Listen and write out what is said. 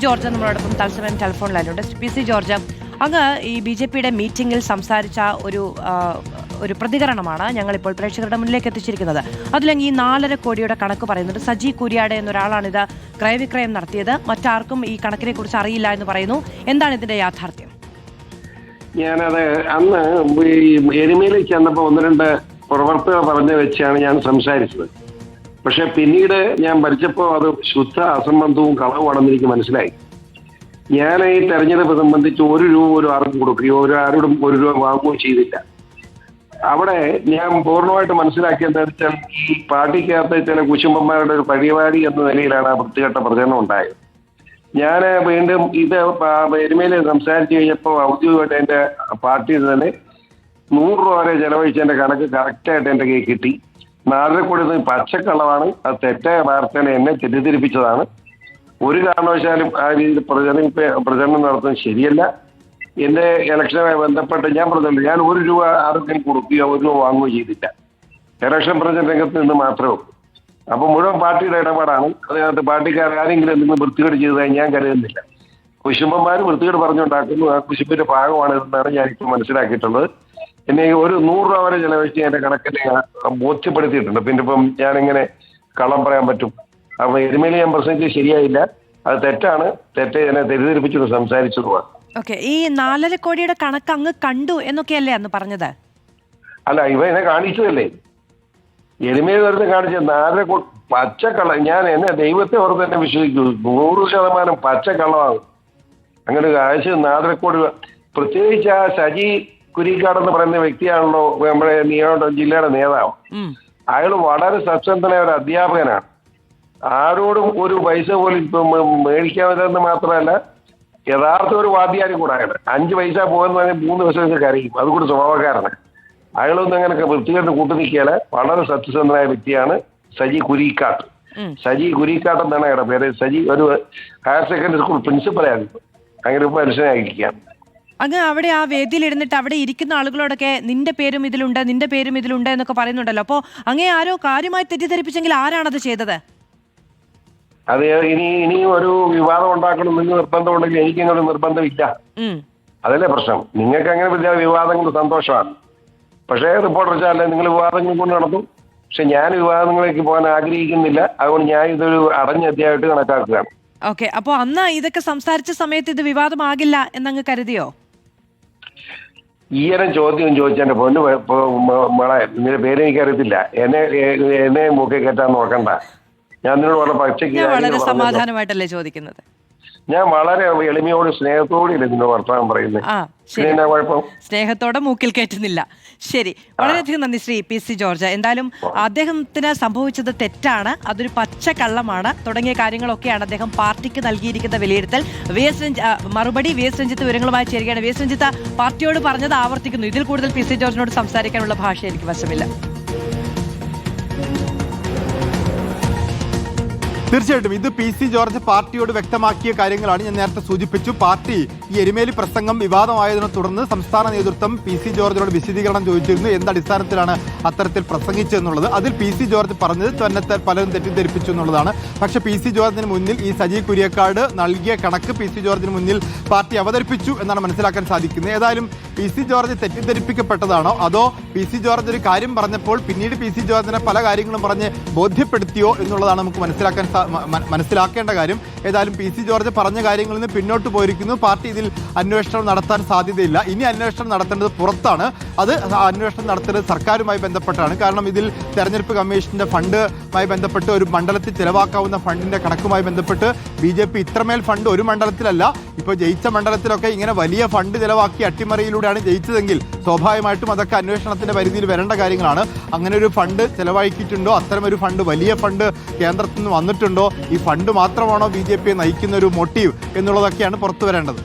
George നമ്മളോടൊപ്പം തത്സമയം telephone ലൈനിലുണ്ട്. PC. George, അങ്ങ് ഈ ബി.ജെ.പിയുടെ മീറ്റിംഗിൽ സംസാരിച്ച ഒരു പ്രതികരണമാണ് ഞങ്ങളിപ്പോൾ പ്രേക്ഷകരുടെ മുന്നിലേക്ക് എത്തിച്ചിരിക്കുന്നത്. അതിലെങ്കിൽ ഈ 4.5 കോടിയുടെ കണക്ക് പറയുന്നുണ്ട്. സജി കുര്യാടെ എന്നൊരാളാണിത് ക്രയവിക്രയം നടത്തിയത്. മറ്റാർക്കും ഈ കണക്കിനെ കുറിച്ച് അറിയില്ല എന്ന് പറയുന്നു. എന്താണ് ഇതിന്റെ യാഥാർത്ഥ്യം? ഞാനത് അന്ന് ഈ എരുമേലിൽ ചെന്നപ്പോൾ 1-2 പ്രവർത്തകർ പറഞ്ഞു വെച്ചാണ് ഞാൻ സംസാരിച്ചത്. പക്ഷെ പിന്നീട് ഞാൻ പഠിച്ചപ്പോൾ അത് ശുദ്ധ അസംബന്ധവും കളവുമാണെന്ന് എനിക്ക് മനസ്സിലായി. ഞാൻ ഈ തെരഞ്ഞെടുപ്പ് സംബന്ധിച്ച് 1 രൂപ ഒരു ആർക്കും കൊടുക്കുകയോ ആരോടും 1 രൂപ വാങ്ങുകയോ ചെയ്തില്ല. അവിടെ ഞാൻ പൂർണ്ണമായിട്ട് മനസ്സിലാക്കിയത് വെച്ചാൽ ഈ പാർട്ടിക്കകത്ത് ചില കുശുംബന്മാരുടെ ഒരു പരിപാടി എന്ന നിലയിലാണ് ആ വൃത്തികെട്ട പ്രചരണം ഉണ്ടായത്. ഞാൻ വീണ്ടും ഇത് എരുമയിൽ സംസാരിച്ചു കഴിഞ്ഞപ്പോൾ ഔദ്യോഗികമായിട്ട് എൻ്റെ പാർട്ടിയിൽ തന്നെ 100 രൂപ വരെ ചെലവഴിച്ച് എൻ്റെ കണക്ക് കറക്റ്റായിട്ട് എൻ്റെ കയ്യിൽ കിട്ടി. 4 കോടി പച്ചക്കള്ളമാണ്. അത് തെറ്റായ വാർത്തനെ എന്നെ തെറ്റിദ്ധരിപ്പിച്ചതാണ്. ഒരു കാരണവശാലും ആ രീതിയിൽ പ്രചരണം നടത്തുന്നത് ശരിയല്ല. എൻ്റെ ഇലക്ഷനുമായി ബന്ധപ്പെട്ട് ഞാൻ പറഞ്ഞില്ല, ഞാൻ 1 രൂപ ആർക്കും കൊടുക്കുകയോ 1 രൂപ വാങ്ങുകയോ ചെയ്തില്ല. ഇലക്ഷൻ പ്രചരണ രംഗത്ത് നിന്ന് മാത്രമേ ഉള്ളൂ. അപ്പോൾ മുഴുവൻ പാർട്ടിയുടെ ഇടപാടാണ്. അതിനകത്ത് പാർട്ടിക്കാർ ആരെങ്കിലും എന്തെങ്കിലും വൃത്തികേട് ചെയ്തതായി ഞാൻ കരുതുന്നില്ല. കുശുംബന്മാർ വൃത്തികേട് പറഞ്ഞുണ്ടാക്കുന്നു. ആ കുശുമ്പിന്റെ ഭാഗമാണ് ഇതെന്നാണ് ഞാനിപ്പോൾ മനസ്സിലാക്കിയിട്ടുള്ളത്. എന്നെ 100 രൂപ വരെ ചെലവഴിച്ച് എൻ്റെ കണക്കിനെ ബോധ്യപ്പെടുത്തിയിട്ടുണ്ട്. പിന്നെ ഇപ്പം ഞാനിങ്ങനെ കള്ളം പറയാൻ പറ്റും? അപ്പൊ എരുമേലി ഞാൻ പ്രസംഗിച്ചത് ശരിയായില്ല. അത് തെറ്റാണ്. എന്നെ തെറ്റിദ്ധരിപ്പിച്ചു സംസാരിച്ചതുമാണ്. ഈ 4.5 കോടിയുടെ കണക്ക് അങ്ങ് കണ്ടു എന്നൊക്കെയല്ലേ അന്ന് പറഞ്ഞത്? അല്ല, ഇവ എന്നെ കാണിച്ചതല്ലേ. എരുമേലി വെറുതെ കാണിച്ചത് 4 കോടി പച്ചക്കള്ള. ഞാൻ എന്നെ ദൈവത്തെ ഓർത്ത് തന്നെ വിശ്വസിക്കൂ. 100% പച്ചക്കള്ളമാണ്. അങ്ങനെ കാശ് 4.5 കോടി. പ്രത്യേകിച്ച് ആ സജി കുരിക്കാട് എന്ന് പറയുന്ന വ്യക്തിയാണല്ലോ നമ്മുടെ ജില്ലയുടെ നേതാവ്. അയാൾ വളരെ സത്യസന്ധനായ ഒരു അധ്യാപകനാണ്. ആരോടും ഒരു പൈസ പോലും ഇപ്പം മേടിക്കാമെന്ന് മാത്രമല്ല, യഥാർത്ഥ ഒരു വാദ്യാരി കൂടെ അയാൾ. 5 പൈസ പോകുന്ന 3 ദിവസമൊക്കെ കരയും. അതുകൂടി സ്വഭാവക്കാരനാണ്. അയാളൊന്നും അങ്ങനെ വൃത്തികേട്ട് കൂട്ടുനിൽക്കാല്. വളരെ സത്യസന്ധനായ വ്യക്തിയാണ് സജി കുരിക്കാട്ട്. സജി കുരിക്കാട്ട് എന്നാണ് അയാളുടെ പേര്. സജി ഒരു ഹയർ സെക്കൻഡറി സ്കൂൾ പ്രിൻസിപ്പലായിരുന്നു. അങ്ങനെ ഇപ്പൊ മനുഷ്യനായിരിക്കാം. അങ്ങ് അവിടെ ആ വേദിയിൽ ഇരുന്നിട്ട് അവിടെ ഇരിക്കുന്ന ആളുകളോടൊക്കെ നിന്റെ പേരും ഇതിലുണ്ട് എന്നൊക്കെ പറയുന്നുണ്ടല്ലോ. അപ്പോ അങ്ങേ ആരോ കാര്യമായി തെറ്റിദ്ധരിപ്പിച്ചെങ്കിൽ ആരാണത് ചെയ്തത്? അത് ഇനി ഒരു വിവാദം ഉണ്ടാക്കണം എന്ന് നിർബന്ധമുണ്ടെങ്കിൽ എനിക്കങ്ങനെ നിർബന്ധമില്ല. അതല്ലേ പ്രശ്നം. നിങ്ങൾക്ക് അങ്ങനെ വലിയ വിവാദങ്ങൾ സന്തോഷമാണ്. പക്ഷേ റിപ്പോർട്ടർ ചാനലിൽ നിങ്ങൾ വിവാദങ്ങൾ കൊണ്ട് നടത്തും. പക്ഷെ ഞാൻ വിവാദങ്ങളിലേക്ക് പോകാൻ ആഗ്രഹിക്കുന്നില്ല. അതുകൊണ്ട് ഞാൻ ഇതൊരു അടഞ്ഞ അധ്യായമായിട്ട് കണക്കാക്കുകയാണ്. ഓക്കെ, അപ്പോൾ അന്ന് ഇതൊക്കെ സംസാരിച്ച സമയത്ത് ഇത് വിവാദമാകില്ല എന്നങ്ങ് കരുതിയോ? ഈയരം ചോദ്യം ചോദിച്ചെന്റെ പൊന്നു മോളെ, നിന്റെ പേര് എനിക്കറിയത്തില്ല. എന്നെ മൂക്കി കയറ്റാൻ നോക്കണ്ട. ഞാൻ നിന്നോട് പറഞ്ഞ പച്ചയ്ക്ക് വളരെ സമാധാനമായിട്ടല്ലേ ചോദിക്കുന്നത്. ഞാൻ വളരെ എളിമയോട് സ്നേഹത്തോടെ നിന്നോട് വർത്തമാനം പറയുന്നത്. സ്നേഹത്തോടെ മൂക്കിൽ കയറ്റുന്നില്ല. ശരി, വളരെയധികം നന്ദി ശ്രീ പി.സി. ജോർജ്. എന്തായാലും അദ്ദേഹത്തിന് സംഭവിച്ചത് തെറ്റാണ്, അതൊരു പച്ചക്കള്ളമാണ് തുടങ്ങിയ കാര്യങ്ങളൊക്കെയാണ് അദ്ദേഹം പാർട്ടിക്ക് നൽകിയിരിക്കുന്ന വിലയിരുത്തൽ. മറുപടി വി എസ് രഞ്ജിത്ത് വിവരങ്ങളുമായി ചേരുകയാണ്. വി എസ് രഞ്ജിത്ത് പാർട്ടിയോട് പറഞ്ഞത് ആവർത്തിക്കുന്നു. ഇതിൽ കൂടുതൽ പി.സി. ജോർജിനോട് സംസാരിക്കാനുള്ള ഭാഷ എനിക്ക് വശമില്ല. തീർച്ചയായിട്ടും ഇത് പി.സി. ജോർജ് പാർട്ടിയോട് വ്യക്തമാക്കിയ കാര്യങ്ങളാണ്. ഞാൻ നേരത്തെ സൂചിപ്പിച്ചു. പാർട്ടി ഈ എരുമേലി പ്രസംഗം വിവാദമായതിനെ തുടർന്ന് സംസ്ഥാന നേതൃത്വം പി.സി. ജോർജിനോട് വിശദീകരണം ചോദിച്ചിരുന്നു. എന്തടിസ്ഥാനത്തിലാണ് അത്തരത്തിൽ പ്രസംഗിച്ചതെന്നുള്ളത്. അതിൽ പി.സി. ജോർജ് പറഞ്ഞത് തന്നെ പലരും തെറ്റിദ്ധരിപ്പിച്ചു എന്നുള്ളതാണ്. പക്ഷേ പി.സി. ജോർജിന് മുന്നിൽ ഈ സജി കുര്യക്കാട് നൽകിയ കണക്ക് പി.സി. ജോർജിന് മുന്നിൽ പാർട്ടി അവതരിപ്പിച്ചു എന്നാണ് മനസ്സിലാക്കാൻ സാധിക്കുന്നത്. ഏതായാലും പി.സി. ജോർജ് തെറ്റിദ്ധരിപ്പിക്കപ്പെട്ടതാണോ അതോ പി.സി. ജോർജ് ഒരു കാര്യം പറഞ്ഞപ്പോൾ പിന്നീട് പി.സി. ജോർജിനെ പല കാര്യങ്ങളും പറഞ്ഞ് ബോധ്യപ്പെടുത്തിയോ എന്നുള്ളതാണ് നമുക്ക് മനസ്സിലാക്കേണ്ട കാര്യം. ഏതായാലും പി.സി. ജോർജ് പറഞ്ഞ കാര്യങ്ങളിൽ നിന്ന് പിന്നോട്ട് പോയിരിക്കുന്നു. പാർട്ടി ഇതിൽ അന്വേഷണം നടത്താൻ സാധ്യതയില്ല. ഇനി അന്വേഷണം നടത്തേണ്ടത് പുറത്താണ്. അത് അന്വേഷണം നടത്തേണ്ടത് സർക്കാരുമായി ബന്ധപ്പെട്ടാണ്. കാരണം ഇതിൽ തെരഞ്ഞെടുപ്പ് കമ്മീഷന്റെ ഫണ്ടുമായി ബന്ധപ്പെട്ട് ഒരു മണ്ഡലത്തിൽ ചെലവാക്കാവുന്ന ഫണ്ടിന്റെ കണക്കുമായി ബന്ധപ്പെട്ട് ബി.ജെ.പി ഇത്രമേൽ ഫണ്ട് ഒരു മണ്ഡലത്തിലല്ല, ഇപ്പോൾ ജയിച്ച മണ്ഡലത്തിലൊക്കെ ഇങ്ങനെ വലിയ ഫണ്ട് ചെലവാക്കി അട്ടിമറിയിലൂടെയാണ് ജയിച്ചതെങ്കിൽ സ്വാഭാവികമായിട്ടും അതൊക്കെ അന്വേഷണത്തിന്റെ പരിധിയിൽ വരേണ്ട കാര്യങ്ങളാണ്. അങ്ങനെ ഒരു ഫണ്ട് ചെലവാക്കിയിട്ടുണ്ടോ, അത്തരമൊരു ഫണ്ട് വലിയ ഫണ്ട് കേന്ദ്രത്തിൽ നിന്ന് വന്നിട്ടുണ്ടോ, ഈ ഫണ്ട് മാത്രമാണോ ബി.ജെ.പിയെ നയിക്കുന്ന ഒരു മോട്ടീവ് എന്നുള്ളതൊക്കെയാണ് പുറത്തു വരേണ്ടത്.